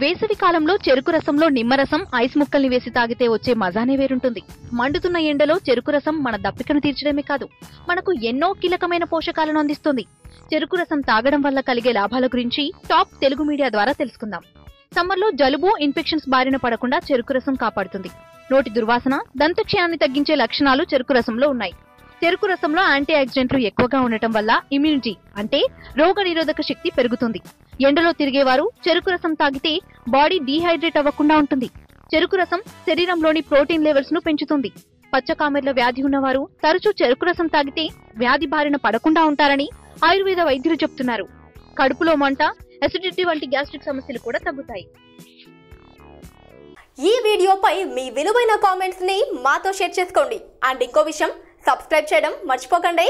వేసవి కాలంలో చెరుకు రసంలో నిమ్మరసం ఐస్ ముక్కల్ని వేసి తాగితే వచ్చే మజానే వేరుంటుంది. మండుతున్న ఎండలో చెరుకు రసం మన దప్పికను తీర్చడమే కాదు, మనకు ఎన్నో కీలకమైన పోషకాలను అందిస్తుంది. చెరుకు రసం తాగడం వల్ల కలిగే లాభాల గురించి టాప్ తెలుగు మీడియా ద్వారా తెలుసుకుందాం. సమ్మర్లో జలుబు, ఇన్ఫెక్షన్స్ బారిన పడకుండా చెరుకు రసం కాపాడుతుంది. నోటి దుర్వాసన, దంతక్షయాన్ని తగ్గించే లక్షణాలు చెరుకు రసంలో ఉన్నాయి. చెరుకు రసంలో యాంటీ ఆక్సిడెంట్లు ఎక్కువగా ఉండటం వల్ల ఇమ్యూనిటీ అంటే రోగ నిరోధక శక్తి పెరుగుతుంది. ఎండలో తిరిగేవారు చెరుకు రసం తాగితే బాడీ డీహైడ్రేట్ అవ్వకుండా ఉంటుంది. చెరుకు రసం శరీరంలోని ప్రోటీన్ లెవెల్స్ ను పెంచుతుంది. పచ్చకామెర్ల వ్యాధి ఉన్నవారు తరచూ చెరుకు రసం తాగితే వ్యాధి బారిన పడకుండా ఉంటారని ఆయుర్వేద వైద్యులు చెప్తున్నారు. కడుపులో మంట, అసిడిటీ వంటి గ్యాస్ట్రిక్ సమస్యలు కూడా తగ్గుతాయి. ఈ వీడియోపై మీ విలువైన కామెంట్స్ ని మాతో షేర్ చేసుకోండి. అండ్ ఇంకో విషయం, సబ్స్క్రైబ్ చేయడం మర్చిపోకండి.